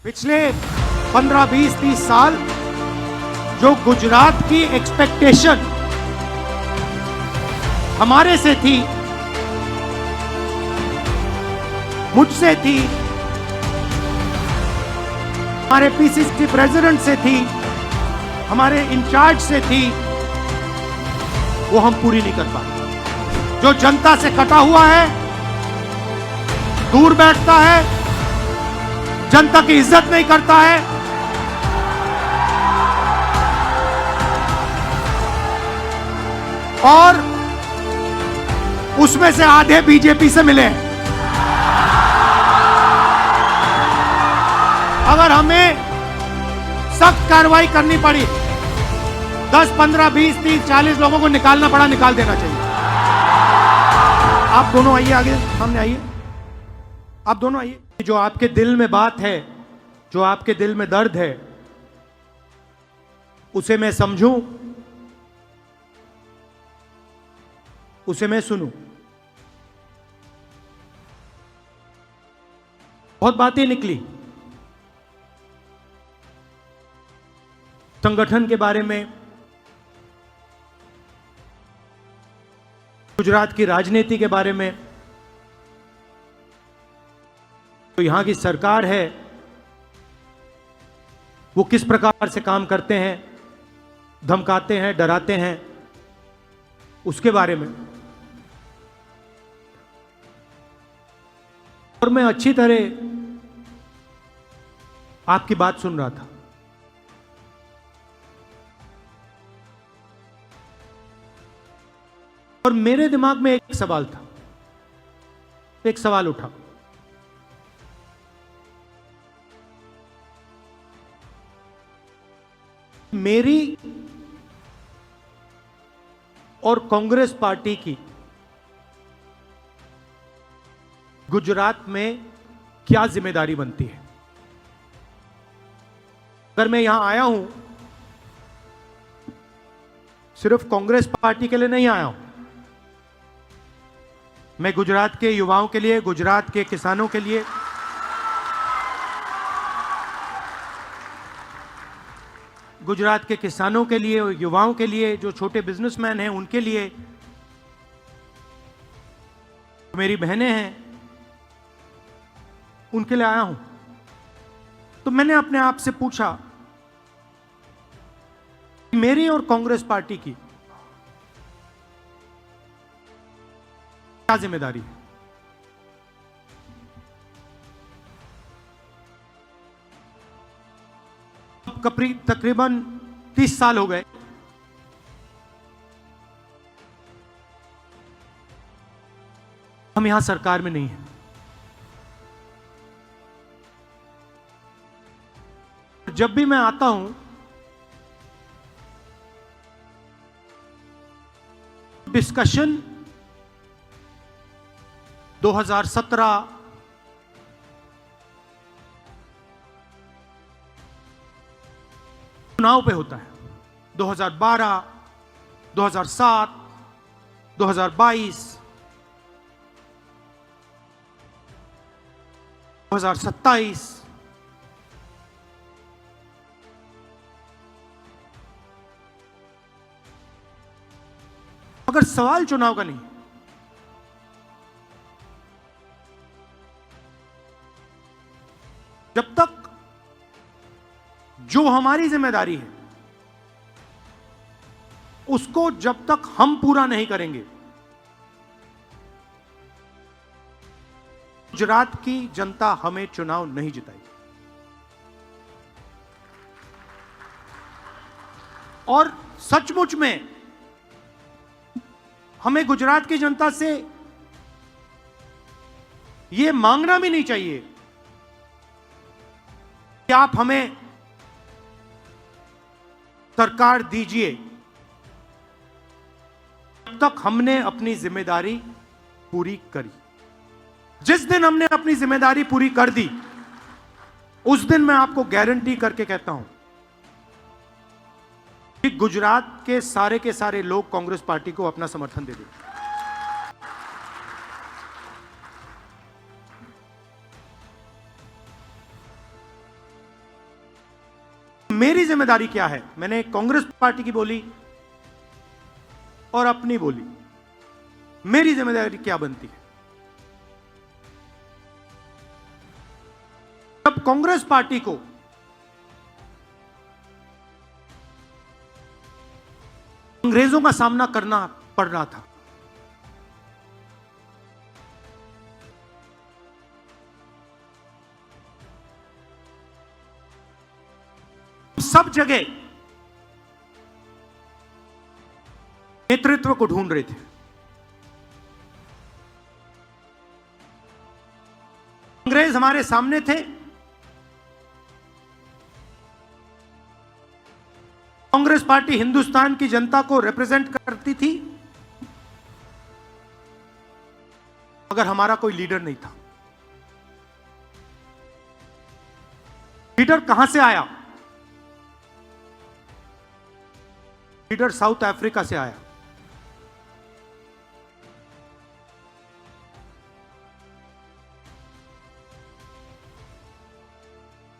पिछले 15, 20, 30 साल जो गुजरात की एक्सपेक्टेशन हमारे से थी, मुझसे थी, हमारे पीसीसी प्रेसिडेंट से थी, हमारे इंचार्ज से थी, वो हम पूरी नहीं कर पाए। जो जनता से कटा हुआ है, दूर बैठता है, जनता की इज्जत नहीं करता है, और उसमें से आधे बीजेपी से मिले हैं। अगर हमें सख्त कार्रवाई करनी पड़ी, 10, 15, 20, 30, 40 लोगों को निकालना पड़ा, निकाल देना चाहिए। आप दोनों आइए, आगे सामने आइए, आप दोनों आइए। जो आपके दिल में बात है, जो आपके दिल में दर्द है, उसे मैं समझूं, उसे मैं सुनूं। बहुत बातें निकली संगठन के बारे में, गुजरात की राजनीति के बारे में। तो यहां की सरकार है, वो किस प्रकार से काम करते हैं, धमकाते हैं, डराते हैं, उसके बारे में। और मैं अच्छी तरह आपकी बात सुन रहा था। और मेरे दिमाग में एक सवाल था, एक सवाल उठा। मेरी और कांग्रेस पार्टी की गुजरात में क्या जिम्मेदारी बनती है? अगर मैं यहां आया हूं, सिर्फ कांग्रेस पार्टी के लिए नहीं आया हूं, मैं गुजरात के युवाओं के लिए, गुजरात के किसानों के लिए, गुजरात के किसानों के लिए, युवाओं के लिए, जो छोटे बिजनेसमैन हैं उनके लिए, मेरी बहनें हैं उनके लिए आया हूं। तो मैंने अपने आप से पूछा, मेरी और कांग्रेस पार्टी की क्या जिम्मेदारी है? तकरीबन 30 साल हो गए हम यहां सरकार में नहीं हैं। जब भी मैं आता हूं, डिस्कशन 2017 चुनाव पे होता है, 2012, 2007, 2022, 2027। अगर सवाल चुनाव का नहीं, जब तक जो हमारी जिम्मेदारी है उसको जब तक हम पूरा नहीं करेंगे, गुजरात की जनता हमें चुनाव नहीं जिताएगी। और सचमुच में हमें गुजरात की जनता से यह मांगना भी नहीं चाहिए कि आप हमें सरकार दीजिए, जब तक हमने अपनी जिम्मेदारी पूरी करी। जिस दिन हमने अपनी जिम्मेदारी पूरी कर दी, उस दिन मैं आपको गारंटी करके कहता हूं कि गुजरात के सारे लोग कांग्रेस पार्टी को अपना समर्थन दे देंगे। मेरी जिम्मेदारी क्या है? मैंने कांग्रेस पार्टी की बोली और अपनी बोली। मेरी जिम्मेदारी क्या बनती है? जब कांग्रेस पार्टी को अंग्रेजों का सामना करना पड़ रहा था, सब जगह नेतृत्व को ढूंढ रहे थे। अंग्रेज हमारे सामने थे, कांग्रेस पार्टी हिंदुस्तान की जनता को रिप्रेजेंट करती थी, मगर हमारा कोई लीडर नहीं था। लीडर कहां से आया? लीडर साउथ अफ्रीका से आया।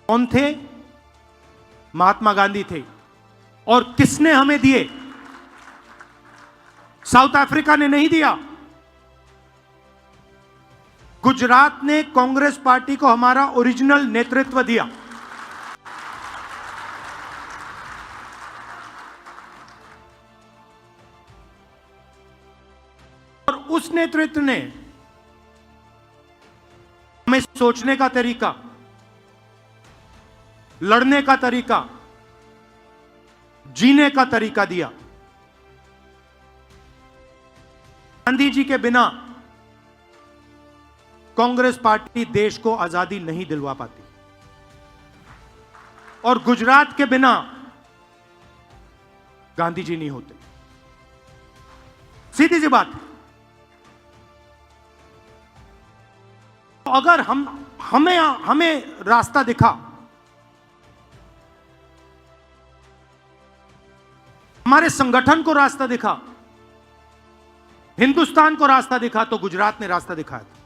कौन थे? महात्मा गांधी थे। और किसने हमें दिए? साउथ अफ्रीका ने नहीं दिया। गुजरात ने कांग्रेस पार्टी को हमारा ओरिजिनल नेतृत्व दिया। और उस नेतृत्व ने हमें सोचने का तरीका, लड़ने का तरीका, जीने का तरीका दिया। गांधी जी के बिना कांग्रेस पार्टी देश को आजादी नहीं दिलवा पाती, और गुजरात के बिना गांधी जी नहीं होते। सीधी सी बात है। तो अगर हमें रास्ता दिखा, हमारे संगठन को रास्ता दिखा, हिंदुस्तान को रास्ता दिखा, तो गुजरात ने रास्ता दिखाया था।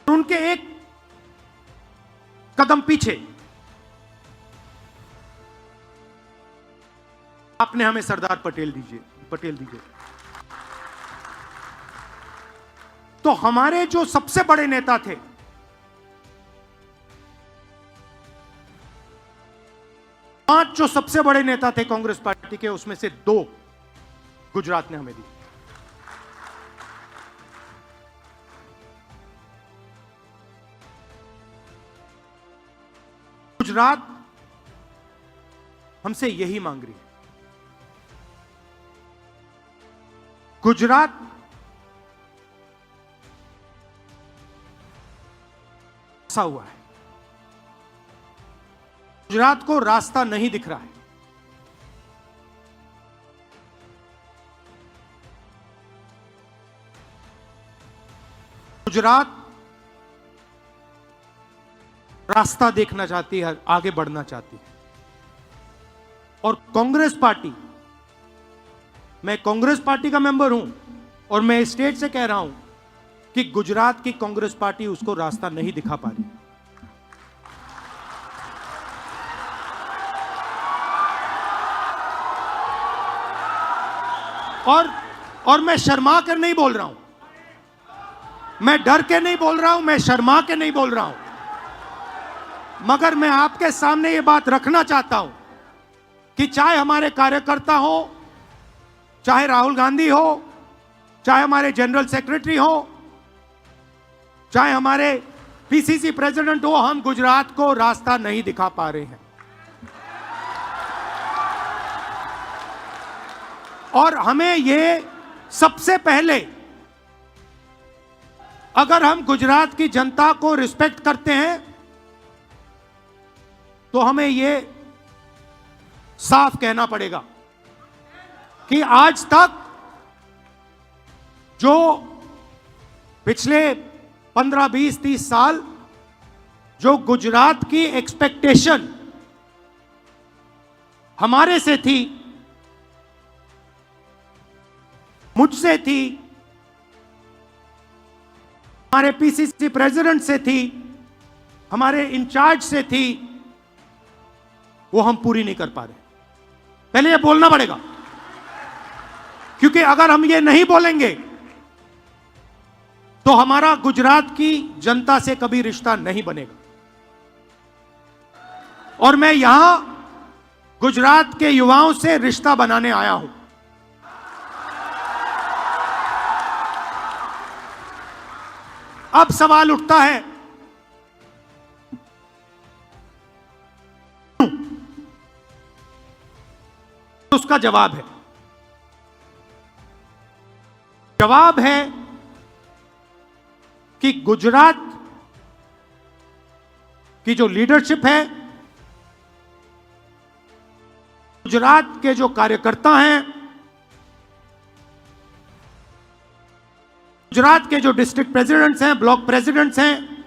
उनके एक कदम पीछे आपने हमें सरदार पटेल दीजिए। तो हमारे जो सबसे बड़े नेता थे, पांच जो सबसे बड़े नेता थे कांग्रेस पार्टी के, उसमें से 2 गुजरात ने हमें दी। गुजरात हमसे यही मांग रही है। गुजरात ऐसा हुआ है, गुजरात को रास्ता नहीं दिख रहा है। गुजरात रास्ता देखना चाहती है, आगे बढ़ना चाहती है। और कांग्रेस पार्टी, मैं कांग्रेस पार्टी का मेंबर हूं और मैं स्टेट से कह रहा हूं कि गुजरात की कांग्रेस पार्टी उसको रास्ता नहीं दिखा पा रही। और मैं शर्मा कर नहीं बोल रहा हूं, मैं डर के नहीं बोल रहा हूं, मैं शर्मा के नहीं बोल रहा हूं, मगर मैं आपके सामने ये बात रखना चाहता हूं कि चाहे हमारे कार्यकर्ता हो, चाहे राहुल गांधी हो, चाहे हमारे जनरल सेक्रेटरी हो, चाहे हमारे पीसीसी प्रेसिडेंट हो, हम गुजरात को रास्ता नहीं दिखा पा रहे हैं। और हमें ये सबसे पहले, अगर हम गुजरात की जनता को रिस्पेक्ट करते हैं, तो हमें ये साफ कहना पड़ेगा कि आज तक जो पिछले 15, 20, 30 साल जो गुजरात की एक्सपेक्टेशन हमारे से थी, मुझसे थी, हमारे पीसीसी प्रेसिडेंट से थी, हमारे इंचार्ज से थी, वो हम पूरी नहीं कर पा रहे। पहले ये बोलना पड़ेगा, क्योंकि अगर हम ये नहीं बोलेंगे तो हमारा गुजरात की जनता से कभी रिश्ता नहीं बनेगा। और मैं यहां गुजरात के युवाओं से रिश्ता बनाने आया हूं। अब सवाल उठता है, उसका जवाब है कि गुजरात की जो लीडरशिप है, गुजरात के जो कार्यकर्ता हैं, गुजरात के जो डिस्ट्रिक्ट प्रेसिडेंट्स हैं, ब्लॉक प्रेसिडेंट्स हैं,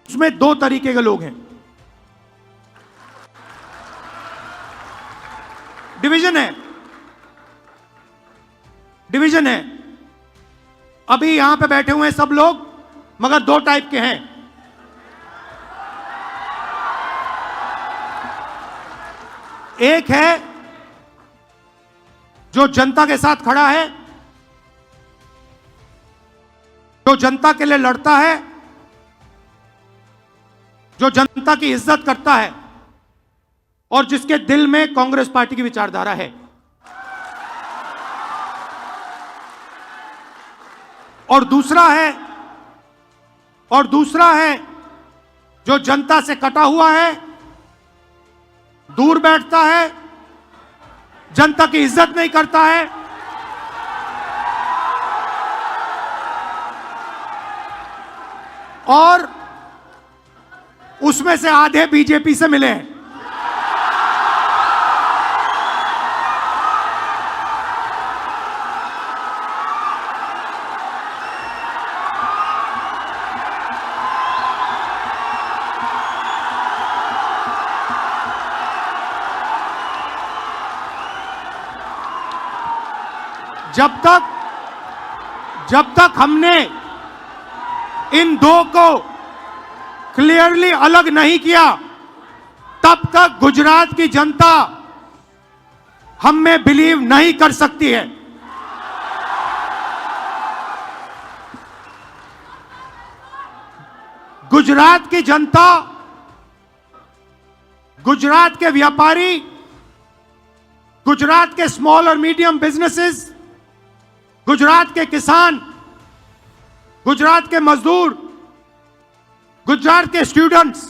उसमें दो तरीके के लोग हैं। डिवीजन है। अभी यहां पे बैठे हुए हैं सब लोग, मगर दो टाइप के हैं। एक है जो जनता के साथ खड़ा है, जो जनता के लिए लड़ता है, जो जनता की इज्जत करता है और जिसके दिल में कांग्रेस पार्टी की विचारधारा है। और दूसरा है जो जनता से कटा हुआ है, दूर बैठता है, जनता की इज्जत नहीं करता है, और उसमें से आधे बीजेपी से मिले हैं। जब तक हमने इन दो को क्लियरली अलग नहीं किया, तब तक गुजरात की जनता हम में बिलीव नहीं कर सकती है। गुजरात की जनता, गुजरात के व्यापारी, गुजरात के स्मॉल और मीडियम बिजनेसेस, गुजरात के किसान, गुजरात के मजदूर, गुजरात के स्टूडेंट्स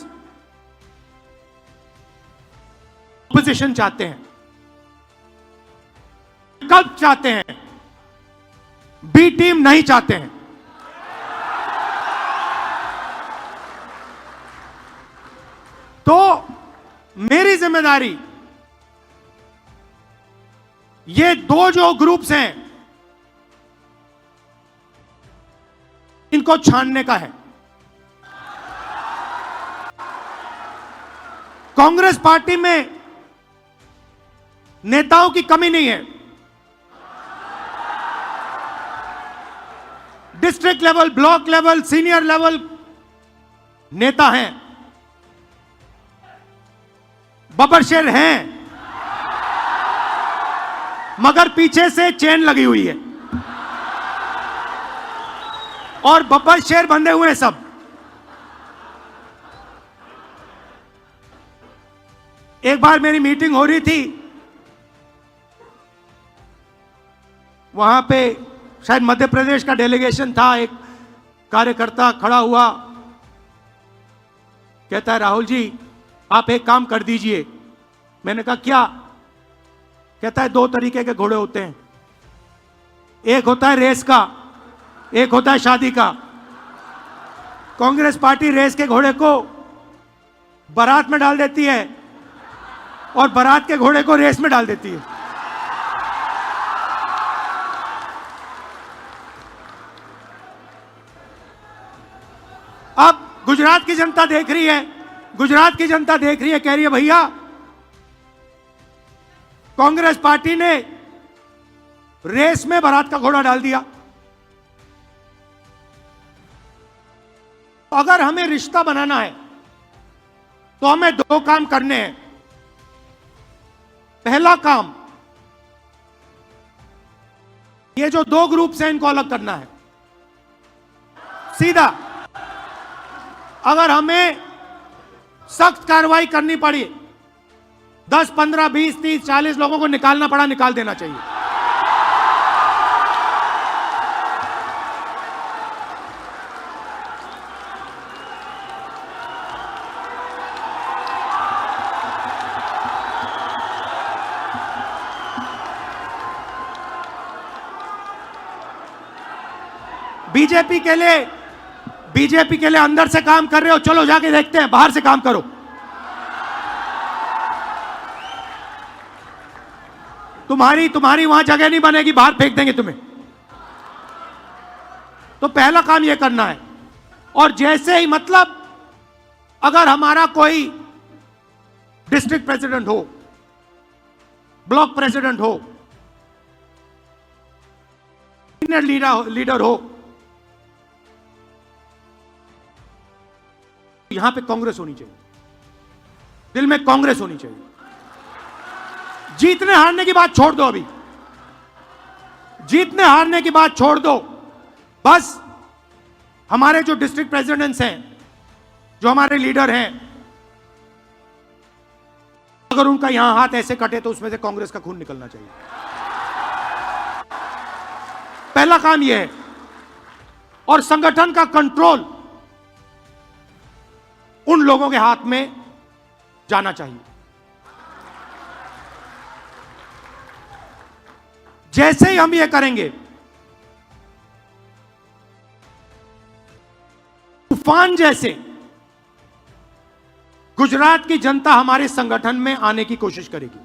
पोजीशन चाहते हैं, विकल्प चाहते हैं, बी टीम नहीं चाहते हैं। तो मेरी जिम्मेदारी ये दो जो ग्रुप्स हैं इनको छानने का है। कांग्रेस पार्टी में नेताओं की कमी नहीं है। District level, block level, senior level नेता हैं, बबरशेर हैं, मगर पीछे से चेन लगी हुई है और बब्बर शेर बंधे हुए हैं सब। एक बार मेरी मीटिंग हो रही थी, वहां पे शायद मध्य प्रदेश का डेलीगेशन था। एक कार्यकर्ता खड़ा हुआ, कहता है राहुल जी आप एक काम कर दीजिए। मैंने कहा क्या? कहता है दो तरीके के घोड़े होते हैं, एक होता है रेस का, एक होता है शादी का। कांग्रेस पार्टी रेस के घोड़े को बारात में डाल देती है और बारात के घोड़े को रेस में डाल देती है। अब गुजरात की जनता देख रही है, गुजरात की जनता देख रही है, कह रही है भैया कांग्रेस पार्टी ने रेस में बारात का घोड़ा डाल दिया। अगर हमें रिश्ता बनाना है तो हमें दो काम करने हैं। पहला काम, ये जो दो ग्रुप्स हैं इनको अलग करना है सीधा। अगर हमें सख्त कार्रवाई करनी पड़ी, 10, 15, 20, 30, 40 लोगों को निकालना पड़ा, निकाल देना चाहिए। बीजेपी के लिए अंदर से काम कर रहे हो, चलो जाके देखते हैं, बाहर से काम करो। तुम्हारी वहां जगह नहीं बनेगी, बाहर फेंक देंगे तुम्हें। तो पहला काम यह करना है। और जैसे ही, मतलब अगर हमारा कोई डिस्ट्रिक्ट प्रेसिडेंट हो, ब्लॉक प्रेसिडेंट हो, सीनियर लीडर हो, यहां पे कांग्रेस होनी चाहिए, दिल में कांग्रेस होनी चाहिए। जीतने हारने की बात छोड़ दो, अभी जीतने हारने की बात छोड़ दो। बस हमारे जो डिस्ट्रिक्ट प्रेसिडेंट्स हैं, जो हमारे लीडर हैं, अगर उनका यहां हाथ ऐसे कटे तो उसमें से कांग्रेस का खून निकलना चाहिए। पहला काम यह है। और संगठन का कंट्रोल उन लोगों के हाथ में जाना चाहिए। जैसे ही हम ये करेंगे, तूफान जैसे गुजरात की जनता हमारे संगठन में आने की कोशिश करेगी।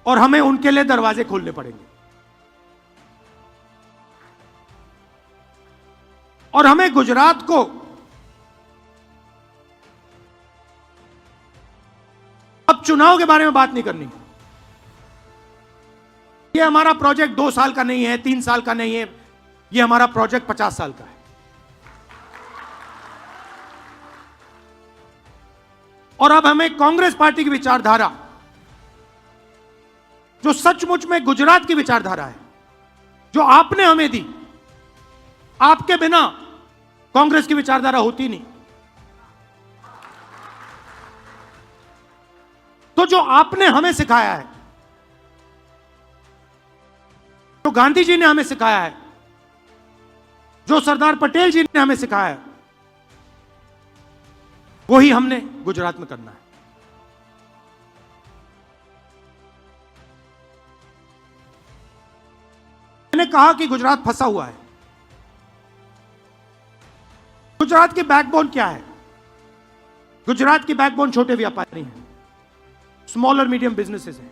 और हमें उनके लिए दरवाजे खोलने पड़ेंगे। और हमें गुजरात को अब चुनाव के बारे में बात नहीं करनी। ये हमारा प्रोजेक्ट 2 साल का नहीं है, 3 साल का नहीं है, ये हमारा प्रोजेक्ट 50 साल का है। और अब हमें कांग्रेस पार्टी की विचारधारा, जो सचमुच में गुजरात की विचारधारा है, जो आपने हमें दी, आपके बिना कांग्रेस की विचारधारा होती नहीं। तो जो आपने हमें सिखाया है, जो गांधी जी ने हमें सिखाया है, जो सरदार पटेल जी ने हमें सिखाया है, वही हमने गुजरात में करना है। मैंने कहा कि गुजरात फंसा हुआ है। गुजरात की बैकबोन क्या है? गुजरात की बैकबोन छोटे व्यापारी हैं, स्मॉल और मीडियम बिजनेसेस हैं,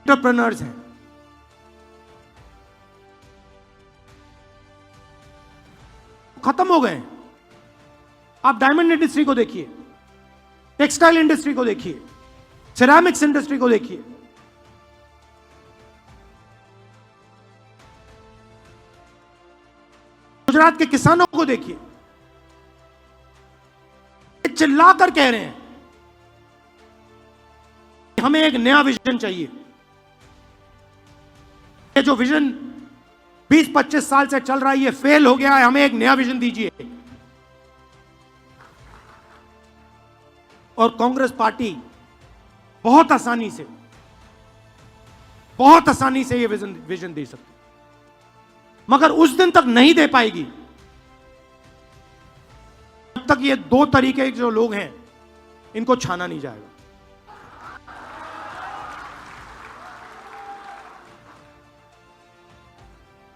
एंटरप्रेन्योर्स हैं। खत्म हो गए हैं। आप डायमंड इंडस्ट्री को देखिए, टेक्सटाइल इंडस्ट्री को देखिए, सिरेमिक्स इंडस्ट्री को देखिए। गुजरात के किसानों को देखिए, चिल्लाकर कह रहे हैं कि हमें एक नया विजन चाहिए। ये जो विजन 20-25 साल से चल रहा है, ये फेल हो गया है, हमें एक नया विजन दीजिए। और कांग्रेस पार्टी बहुत आसानी से ये विजन दे सकती, मगर उस दिन तक नहीं दे पाएगी जब तक ये 2 तरीके के जो लोग हैं इनको छाना नहीं जाएगा।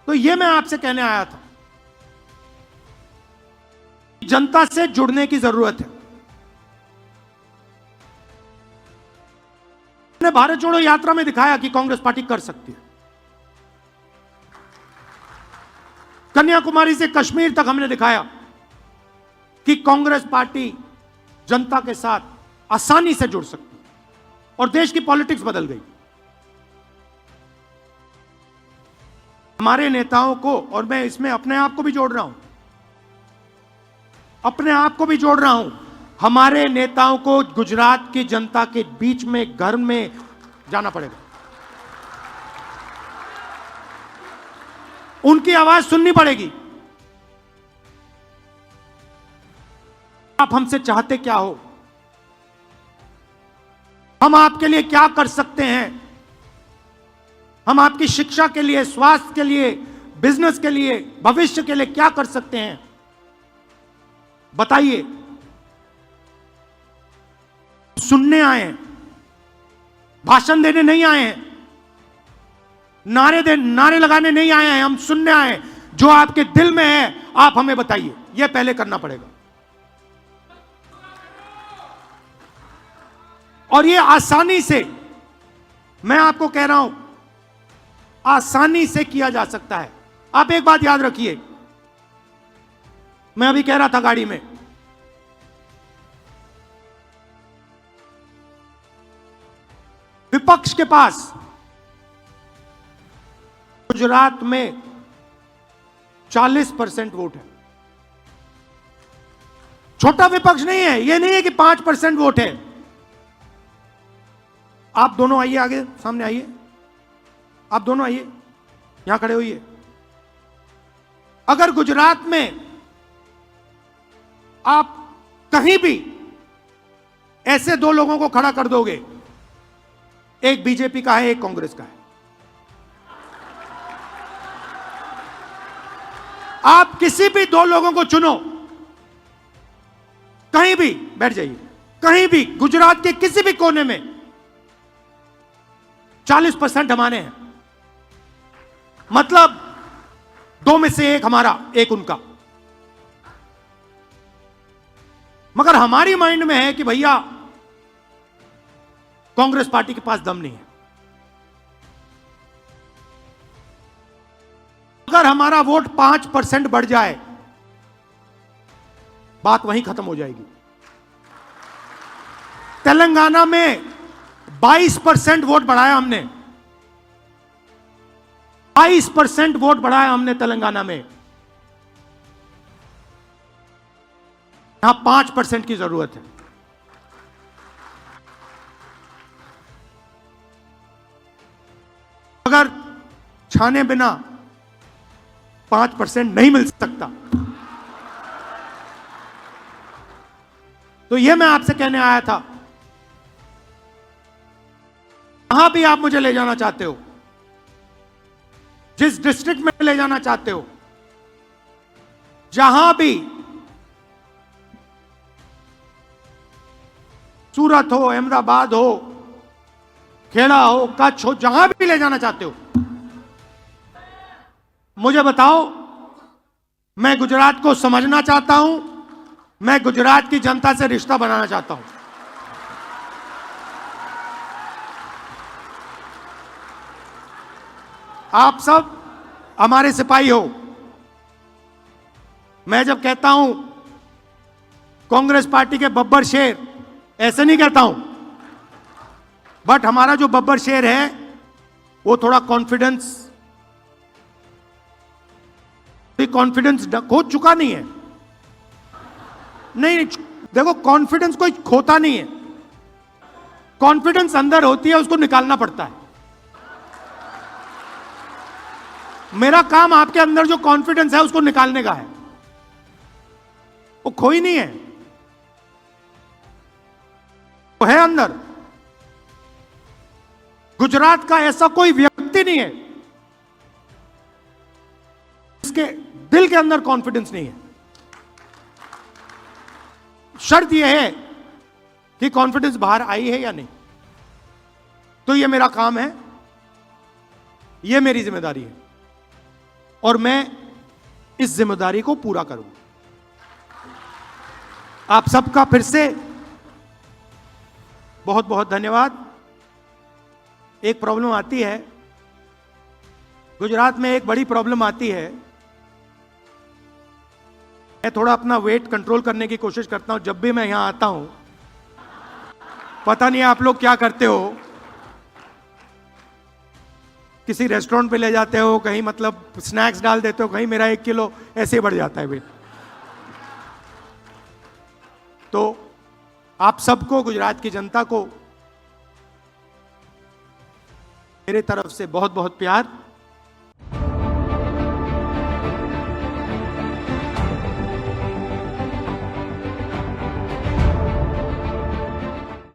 तो ये मैं आपसे कहने आया था, जनता से जुड़ने की जरूरत है। मैंने भारत जोड़ो यात्रा में दिखाया कि कांग्रेस पार्टी कर सकती है। कन्याकुमारी से कश्मीर तक हमने दिखाया कि कांग्रेस पार्टी जनता के साथ आसानी से जुड़ सकती है। और देश की पॉलिटिक्स बदल गई। हमारे नेताओं को, और मैं इसमें अपने आप को भी जोड़ रहा हूं, अपने आप को भी जोड़ रहा हूं, हमारे नेताओं को गुजरात की जनता के बीच में, घर में जाना पड़ेगा। उनकी आवाज सुननी पड़ेगी। आप हमसे चाहते क्या हो, हम आपके लिए क्या कर सकते हैं, हम आपकी शिक्षा के लिए, स्वास्थ्य के लिए, बिजनेस के लिए, भविष्य के लिए क्या कर सकते हैं, बताइए। सुनने आए हैं, भाषण देने नहीं आए हैं, नारे लगाने नहीं आए हैं, हम सुनने आए हैं। जो आपके दिल में है आप हमें बताइए, यह पहले करना पड़ेगा। और यह आसानी से, मैं आपको कह रहा हूं, आसानी से किया जा सकता है। आप एक बात याद रखिए, मैं अभी कह रहा था गाड़ी में, विपक्ष के पास गुजरात में 40% वोट है। छोटा विपक्ष नहीं है, यह नहीं है कि 5% वोट है। आप दोनों आइए, आगे सामने आइए, आप दोनों आइए, यहां खड़े होइए। अगर गुजरात में आप कहीं भी ऐसे दो लोगों को खड़ा कर दोगे, एक बीजेपी का है, एक कांग्रेस का है, आप किसी भी दो लोगों को चुनो, कहीं भी बैठ जाइए, कहीं भी गुजरात के किसी भी कोने में 40% हमारे हैं। मतलब दो में से एक हमारा, एक उनका। मगर हमारी माइंड में है कि भैया कांग्रेस पार्टी के पास दम नहीं है। अगर हमारा वोट 5% बढ़ जाए, बात वहीं खत्म हो जाएगी। तेलंगाना में 22% वोट बढ़ाया हमने, 22% वोट बढ़ाया हमने तेलंगाना में। यहां 5% की जरूरत है। अगर छाने बिना 5% नहीं मिल सकता, तो यह मैं आपसे कहने आया था। जहां भी आप मुझे ले जाना चाहते हो, जिस डिस्ट्रिक्ट में ले जाना चाहते हो, जहां भी, सूरत हो, अहमदाबाद हो, खेड़ा हो, कच्छ हो, जहां भी ले जाना चाहते हो, मुझे बताओ। मैं गुजरात को समझना चाहता हूं, मैं गुजरात की जनता से रिश्ता बनाना चाहता हूं। आप सब हमारे सिपाही हो। मैं जब कहता हूं कांग्रेस पार्टी के बब्बर शेर, ऐसे नहीं कहता हूं, बट हमारा जो बब्बर शेर है वो थोड़ा कॉन्फिडेंस खो चुका नहीं है। नहीं, देखो, कॉन्फिडेंस कोई खोता नहीं है। कॉन्फिडेंस अंदर होती है, उसको निकालना पड़ता है। मेरा काम आपके अंदर जो कॉन्फिडेंस है उसको निकालने का है। वो खोई नहीं है, वो है अंदर। गुजरात का ऐसा कोई व्यक्ति नहीं है जिसके दिल के अंदर कॉन्फिडेंस नहीं है। शर्त यह है कि कॉन्फिडेंस बाहर आई है या नहीं। तो यह मेरा काम है, यह मेरी जिम्मेदारी है, और मैं इस जिम्मेदारी को पूरा करूंगा। आप सबका फिर से बहुत बहुत धन्यवाद। एक प्रॉब्लम आती है गुजरात में, एक बड़ी प्रॉब्लम आती है। मैं थोड़ा अपना वेट कंट्रोल करने की कोशिश करता हूं जब भी मैं यहां आता हूं। पता नहीं आप लोग क्या करते हो, किसी रेस्टोरेंट पे ले जाते हो, कहीं मतलब स्नैक्स डाल देते हो, कहीं मेरा 1 किलो ऐसे ही बढ़ जाता है वेट। तो आप सबको, गुजरात की जनता को मेरे तरफ से बहुत बहुत प्यार।